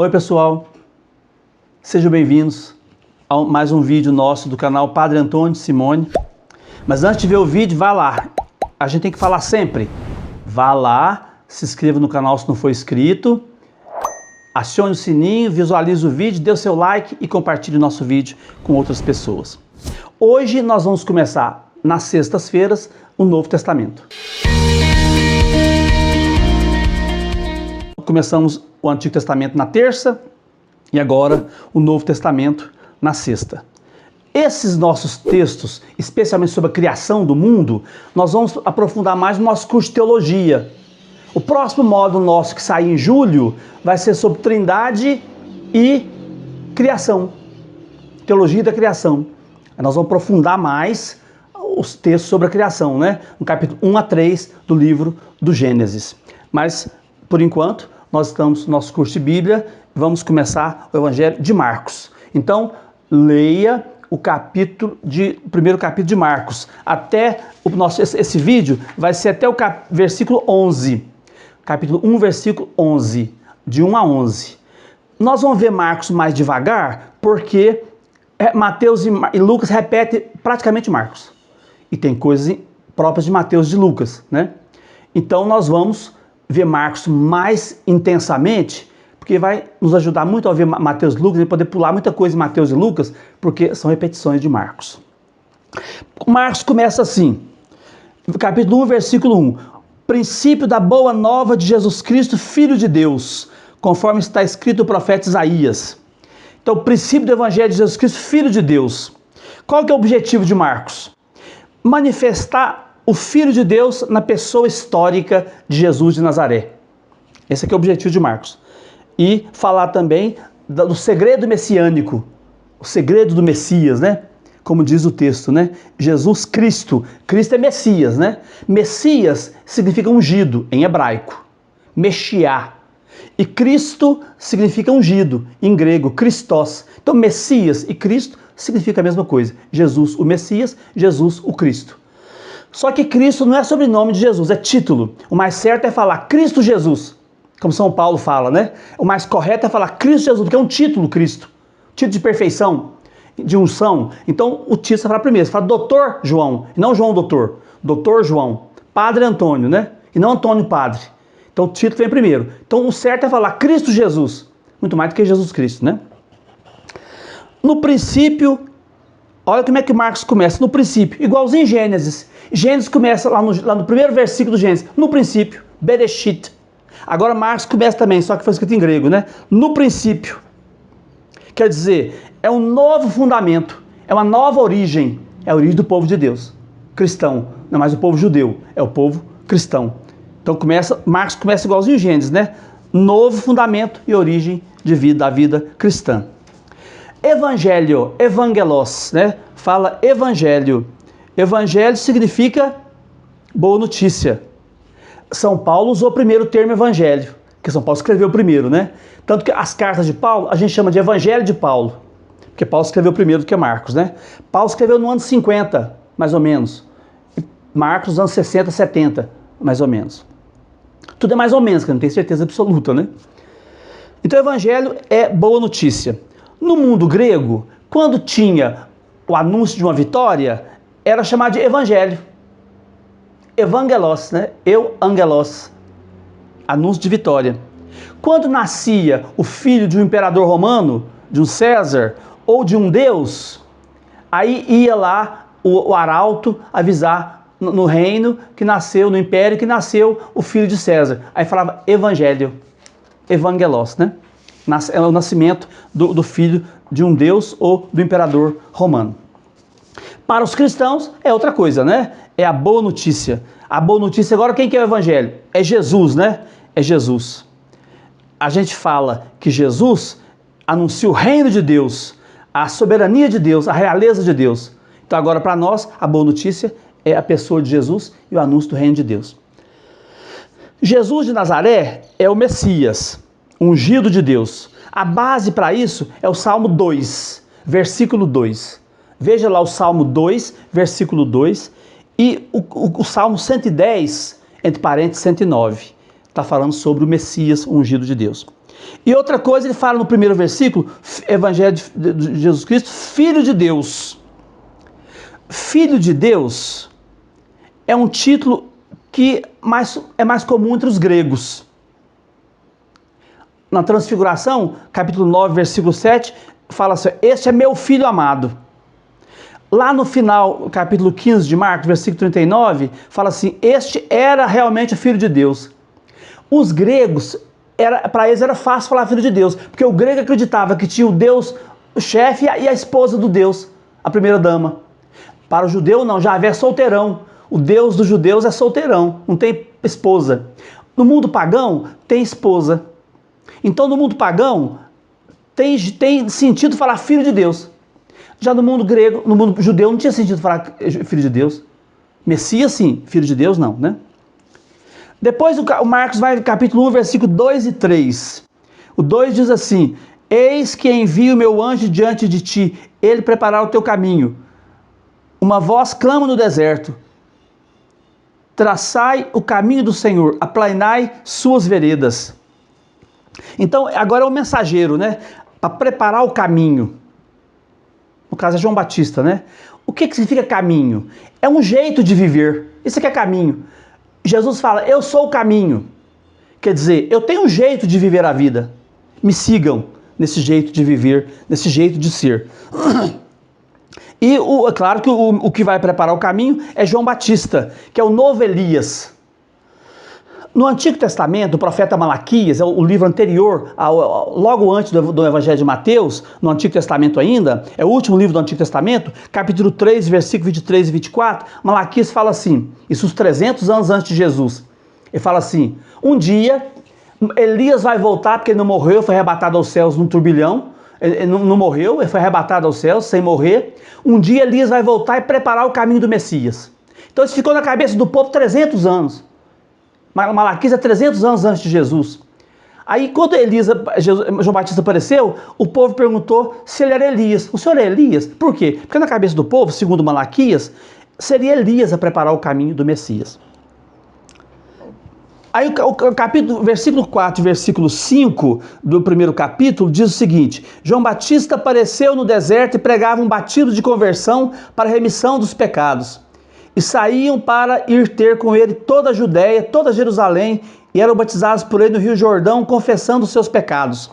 Oi pessoal, sejam bem-vindos a mais um vídeo nosso do canal Padre Antônio Simone. Mas antes de ver o vídeo, vá lá, a gente tem que falar sempre, vá lá, se inscreva no canal se não for inscrito, acione o sininho, visualize o vídeo, dê o seu like e compartilhe o nosso vídeo com outras pessoas. Hoje nós vamos começar, nas sextas-feiras, o Novo Testamento. Começamos o Antigo Testamento na terça e agora o Novo Testamento na sexta. Esses nossos textos, especialmente sobre a criação do mundo, nós vamos aprofundar mais no nosso curso de teologia. O próximo módulo nosso que sai em julho vai ser sobre Trindade e criação, teologia da criação. Nós vamos aprofundar mais os textos sobre a criação, né? No capítulo 1 a 3 do livro do Gênesis. Mas, por enquanto, nós estamos no nosso curso de Bíblia, vamos começar o Evangelho de Marcos. Então, leia o primeiro capítulo de Marcos. Até esse vídeo vai ser até o versículo 11. Capítulo 1, versículo 11. De 1 a 11. Nós vamos ver Marcos mais devagar, porque Mateus e Lucas repetem praticamente Marcos. E tem coisas próprias de Mateus e de Lucas, né? Então, nós vamos ver Marcos mais intensamente, porque vai nos ajudar muito a ver Mateus e Lucas, e poder pular muita coisa em Mateus e Lucas, porque são repetições de Marcos. Marcos começa assim, capítulo 1, versículo 1. Princípio da boa nova de Jesus Cristo, Filho de Deus, conforme está escrito no profeta Isaías. Então, o princípio do Evangelho de Jesus Cristo, Filho de Deus. Qual que é o objetivo de Marcos? Manifestar o Filho de Deus na pessoa histórica de Jesus de Nazaré. Esse aqui é o objetivo de Marcos. E falar também do segredo messiânico, o segredo do Messias, né? Como diz o texto, né? Jesus Cristo. Cristo é Messias, né? Messias significa ungido em hebraico. Meshiá. E Cristo significa ungido em grego, Christos. Então Messias e Cristo significa a mesma coisa. Jesus o Messias, Jesus o Cristo. Só que Cristo não é sobrenome de Jesus, é título. O mais certo é falar Cristo Jesus, como São Paulo fala, né? O mais correto é falar Cristo Jesus, porque é um título, Cristo. Título de perfeição, de unção. Então o título você fala primeiro, você fala Doutor João, e não João Doutor. Doutor João, Padre Antônio, né? E não Antônio Padre. Então o título vem primeiro. Então o certo é falar Cristo Jesus, muito mais do que Jesus Cristo, né? No princípio, olha como é que Marcos começa, no princípio, igualzinho em Gênesis. Gênesis começa lá no primeiro versículo do Gênesis, no princípio, Bereshit. Agora Marcos começa também, só que foi escrito em grego, né? No princípio. Quer dizer, é um novo fundamento, é uma nova origem, é a origem do povo de Deus, cristão. Não é mais o povo judeu, é o povo cristão. Então Marcos começa igualzinho em Gênesis, né? Novo fundamento e origem de vida, da vida cristã. Evangelho, evangelos, né? Fala evangelho. Evangelho significa boa notícia. São Paulo usou primeiro o termo evangelho, que São Paulo escreveu primeiro, né? Tanto que as cartas de Paulo a gente chama de evangelho de Paulo, porque Paulo escreveu primeiro do que Marcos, né? Paulo escreveu no ano 50, mais ou menos. E Marcos nos anos 60, 70, mais ou menos. Tudo é mais ou menos, que eu não tenho certeza absoluta, né? Então, evangelho é boa notícia. No mundo grego, quando tinha o anúncio de uma vitória, era chamado de evangelho. Evangelos, né? Angelos. Anúncio de vitória. Quando nascia o filho de um imperador romano, de um César, ou de um deus, aí ia lá o arauto avisar no reino que nasceu, no império que nasceu o filho de César. Aí falava evangelho. Evangelos, né? É o nascimento do filho de um deus ou do imperador romano. Para os cristãos é outra coisa, né? É a boa notícia. A boa notícia agora, quem que é o evangelho? É Jesus, né? É Jesus. A gente fala que Jesus anuncia o reino de Deus, a soberania de Deus, a realeza de Deus. Então agora para nós, a boa notícia é a pessoa de Jesus e o anúncio do reino de Deus. Jesus de Nazaré é o Messias, ungido de Deus. A base para isso é o Salmo 2, versículo 2. Veja lá o Salmo 2, versículo 2, e o Salmo 110, entre parênteses 109. Está falando sobre o Messias ungido de Deus. E outra coisa, ele fala no primeiro versículo, Evangelho de Jesus Cristo, Filho de Deus. Filho de Deus é um título que é mais comum entre os gregos. Na Transfiguração, capítulo 9, versículo 7, fala assim: este é meu filho amado. Lá no final, capítulo 15 de Marcos, versículo 39, fala assim: este era realmente o Filho de Deus. Os gregos, para eles era fácil falar Filho de Deus, porque o grego acreditava que tinha o Deus, o chefe e a esposa do Deus, a primeira dama. Para o judeu não, Javé é solteirão. O Deus dos judeus é solteirão, não tem esposa. No mundo pagão, tem esposa. Então, no mundo pagão, tem sentido falar Filho de Deus. Já no mundo grego, no mundo judeu, não tinha sentido falar Filho de Deus. Messias, sim. Filho de Deus, não, né? Depois o Marcos vai no capítulo 1, versículo 2 e 3. O 2 diz assim: eis que envio o meu anjo diante de ti, ele preparará o teu caminho. Uma voz clama no deserto: traçai o caminho do Senhor, aplainai suas veredas. Então, agora é o mensageiro, né? Para preparar o caminho. No caso é João Batista, né? O que significa caminho? É um jeito de viver. Isso aqui é caminho. Jesus fala: eu sou o caminho. Quer dizer, eu tenho um jeito de viver a vida. Me sigam nesse jeito de viver, nesse jeito de ser. E é claro que o que vai preparar o caminho é João Batista, que é o novo Elias. No Antigo Testamento, o profeta Malaquias, é o livro anterior, logo antes do Evangelho de Mateus, no Antigo Testamento ainda, é o último livro do Antigo Testamento, capítulo 3, versículo 23 e 24, Malaquias fala assim, isso uns 300 anos antes de Jesus. Ele fala assim: um dia Elias vai voltar, porque ele não morreu, foi arrebatado aos céus num turbilhão. Ele não morreu, ele foi arrebatado aos céus sem morrer. Um dia Elias vai voltar e preparar o caminho do Messias. Então isso ficou na cabeça do povo 300 anos. Malaquias é 300 anos antes de Jesus. Aí quando João Batista apareceu, o povo perguntou se ele era Elias. O senhor é Elias? Por quê? Porque na cabeça do povo, segundo Malaquias, seria Elias a preparar o caminho do Messias. Aí o versículo 4 e versículo 5 do primeiro capítulo diz o seguinte: João Batista apareceu no deserto e pregava um batido de conversão para a remissão dos pecados. E saíam para ir ter com ele toda a Judéia, toda Jerusalém, e eram batizados por ele no Rio Jordão, confessando os seus pecados.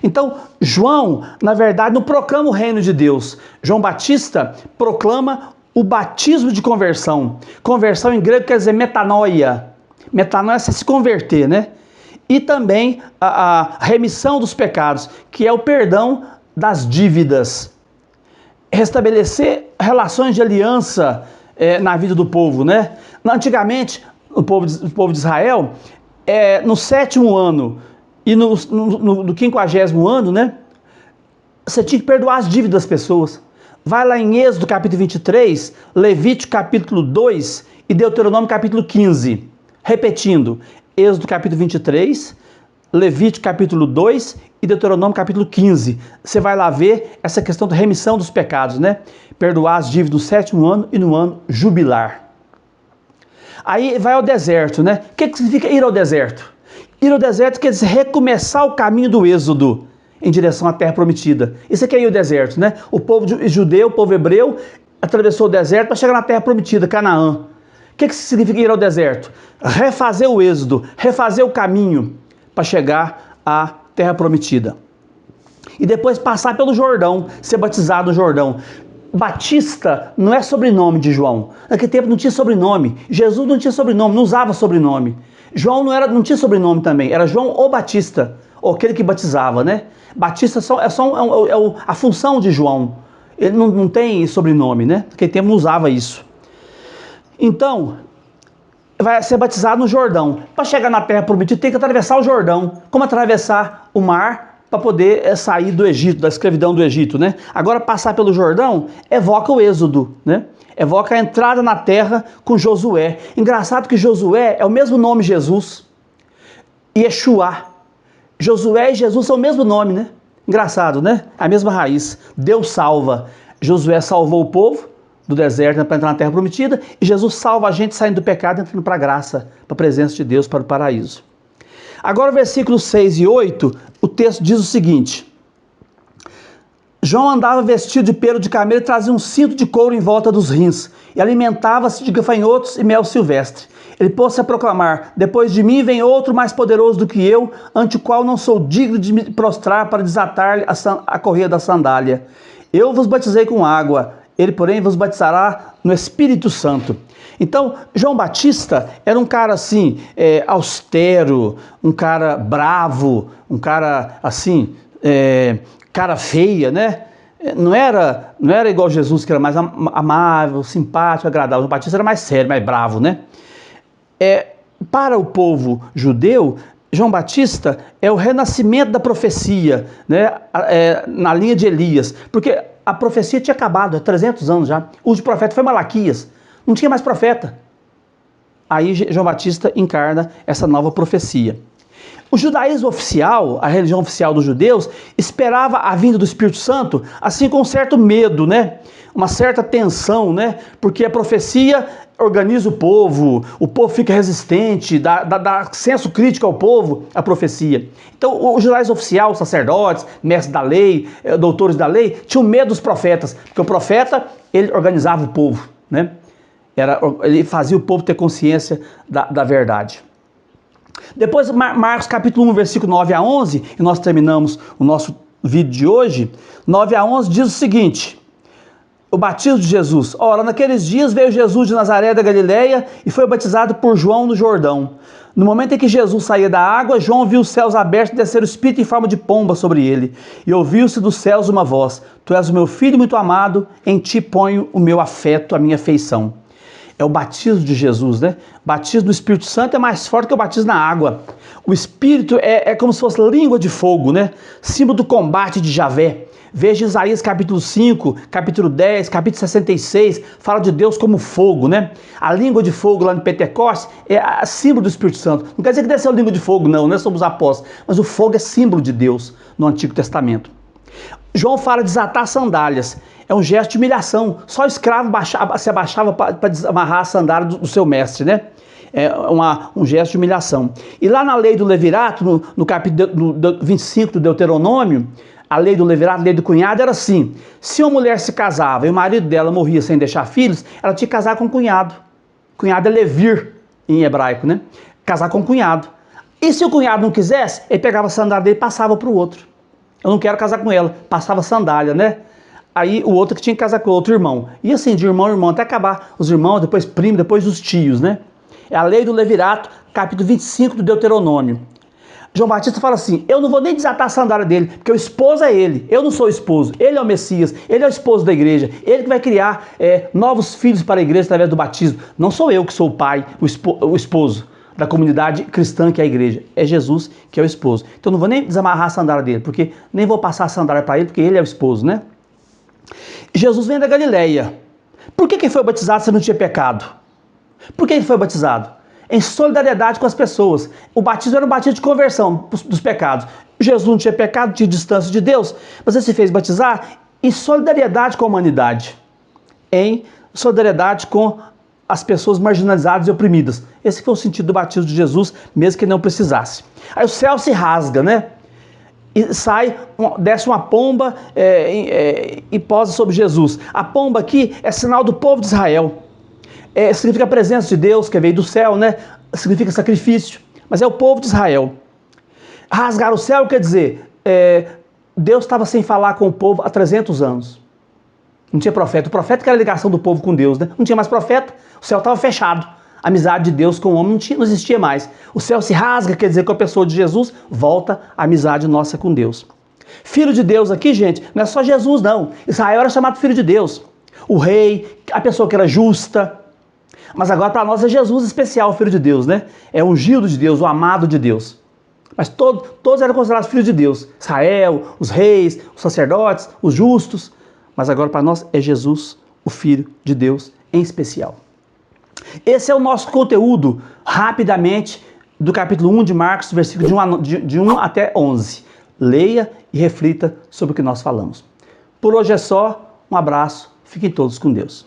Então, João, na verdade, não proclama o reino de Deus. João Batista proclama o batismo de conversão. Conversão em grego quer dizer metanoia. Metanoia é se converter, né? E também a remissão dos pecados, que é o perdão das dívidas. Restabelecer relações de aliança na vida do povo, né? Antigamente, o povo de Israel, no 7º ano e no 50º ano, né? Você tinha que perdoar as dívidas das pessoas. Vai lá em Êxodo capítulo 23, Levítico capítulo 2 e Deuteronômio capítulo 15. Repetindo, Êxodo capítulo 23, Levítico capítulo 2 e Deuteronômio capítulo 15. Você vai lá ver essa questão da remissão dos pecados, né? Perdoar as dívidas no 7º ano e no ano jubilar. Aí vai ao deserto, né? O que significa ir ao deserto? Ir ao deserto quer dizer recomeçar o caminho do êxodo em direção à terra prometida. Isso aqui é ir ao deserto, né? O povo judeu, o povo hebreu, atravessou o deserto para chegar na terra prometida, Canaã. O que significa ir ao deserto? Refazer o êxodo, refazer o caminho para chegar à terra prometida. E depois passar pelo Jordão, ser batizado no Jordão. Batista não é sobrenome de João. Naquele tempo não tinha sobrenome. Jesus não tinha sobrenome, não usava sobrenome. João não tinha sobrenome também, era João o Batista, ou aquele que batizava, né? Batista é a função de João. Ele não tem sobrenome, né? Naquele tempo não usava isso. Então, vai ser batizado no Jordão. Para chegar na terra prometida, tem que atravessar o Jordão. Como atravessar o mar para poder sair do Egito, da escravidão do Egito, né? Agora, passar pelo Jordão evoca o êxodo, né? Evoca a entrada na terra com Josué. Engraçado que Josué é o mesmo nome de Jesus. Yeshua. Josué e Jesus são o mesmo nome, né? Engraçado, né? A mesma raiz. Deus salva. Josué salvou o povo do deserto para entrar na terra prometida, e Jesus salva a gente saindo do pecado, entrando para a graça, para a presença de Deus, para o paraíso. Agora, versículos 6 e 8, o texto diz o seguinte: João andava vestido de pelo de camelo e trazia um cinto de couro em volta dos rins, e alimentava-se de gafanhotos e mel silvestre. Ele pôs-se a proclamar: depois de mim vem outro mais poderoso do que eu, ante o qual não sou digno de me prostrar para desatar-lhe a correia da sandália. Eu vos batizei com água, ele, porém, vos batizará no Espírito Santo. Então, João Batista era um cara assim, austero, um cara bravo, um cara assim, cara feia, né? Não era igual Jesus, que era mais amável, simpático, agradável. João Batista era mais sério, mais bravo, né? Para o povo judeu, João Batista é o renascimento da profecia, né? Na linha de Elias, porque a profecia tinha acabado há 300 anos já. O último profeta foi Malaquias, não tinha mais profeta. Aí João Batista encarna essa nova profecia. O judaísmo oficial, a religião oficial dos judeus, esperava a vinda do Espírito Santo, assim, com um certo medo, né? Uma certa tensão, né? Porque a profecia organiza o povo fica resistente, dá senso crítico ao povo, a profecia. Então, o judaísmo oficial, os sacerdotes, mestres da lei, doutores da lei, tinham medo dos profetas, porque o profeta, ele organizava o povo, né? Ele fazia o povo ter consciência da verdade. Depois, Marcos capítulo 1, versículo 9 a 11, e nós terminamos o nosso vídeo de hoje. 9 a 11 diz o seguinte: o batismo de Jesus. Ora, naqueles dias veio Jesus de Nazaré da Galileia e foi batizado por João no Jordão. No momento em que Jesus saía da água, João viu os céus abertos e descer o Espírito em forma de pomba sobre ele. E ouviu-se dos céus uma voz: Tu és o meu filho muito amado, em ti ponho o meu afeto, a minha afeição. É o batismo de Jesus, né? O batismo do Espírito Santo é mais forte que o batismo na água. O Espírito é como se fosse língua de fogo, né? Símbolo do combate de Javé. Veja Isaías capítulo 5, capítulo 10, capítulo 66, fala de Deus como fogo, né? A língua de fogo lá no Pentecostes é símbolo do Espírito Santo. Não quer dizer que desceu língua de fogo, não, nós somos apóstolos. Mas o fogo é símbolo de Deus no Antigo Testamento. João fala de desatar sandálias. É um gesto de humilhação. Só o escravo se abaixava para desamarrar a sandália do seu mestre, né? É um gesto de humilhação. E lá na lei do Levirato, no capítulo 25 do Deuteronômio, a lei do Levirato, a lei do cunhado, era assim: se uma mulher se casava e o marido dela morria sem deixar filhos, ela tinha que casar com o cunhado. Cunhado é levir em hebraico, né? Casar com o cunhado. E se o cunhado não quisesse, ele pegava a sandália dele e passava para o outro. Eu não quero casar com ela, passava sandália, né? Aí o outro que tinha que casar com o outro irmão. E assim, de irmão em irmão, até acabar os irmãos, depois primo, depois os tios, né? É a lei do Levirato, capítulo 25 do Deuteronômio. João Batista fala assim: eu não vou nem desatar a sandália dele, porque o esposo é ele, eu não sou o esposo, ele é o Messias, ele é o esposo da igreja, ele que vai criar novos filhos para a igreja através do batismo. Não sou eu que sou o pai, o esposo da comunidade cristã que é a igreja, é Jesus que é o esposo. Então não vou nem desamarrar a sandália dele, porque nem vou passar a sandália para ele, porque ele é o esposo, né? Jesus vem da Galileia. Por que ele foi batizado se não tinha pecado? Por que ele foi batizado? Em solidariedade com as pessoas. O batismo era um batismo de conversão dos pecados. Jesus não tinha pecado, tinha distância de Deus, mas ele se fez batizar em solidariedade com a humanidade, em solidariedade com as pessoas marginalizadas e oprimidas. Esse foi o sentido do batismo de Jesus, mesmo que não precisasse. Aí o céu se rasga, né? E desce uma pomba e posa sobre Jesus. A pomba aqui é sinal do povo de Israel. Significa a presença de Deus, que veio do céu, né? Significa sacrifício, mas é o povo de Israel. Rasgar o céu quer dizer, Deus estava sem falar com o povo há 300 anos. Não tinha profeta. O profeta que era a ligação do povo com Deus, né? Não tinha mais profeta, o céu estava fechado. A amizade de Deus com o homem não existia mais. O céu se rasga, quer dizer que a pessoa de Jesus volta a amizade nossa com Deus. Filho de Deus aqui, gente, não é só Jesus, não. Israel era chamado filho de Deus. O rei, a pessoa que era justa. Mas agora para nós é Jesus especial, filho de Deus, né? É o ungido de Deus, o amado de Deus. Mas todos eram considerados filhos de Deus. Israel, os reis, os sacerdotes, os justos. Mas agora para nós é Jesus, o Filho de Deus em especial. Esse é o nosso conteúdo, rapidamente, do capítulo 1 de Marcos, versículo de 1 até 11. Leia e reflita sobre o que nós falamos. Por hoje é só, um abraço, fiquem todos com Deus.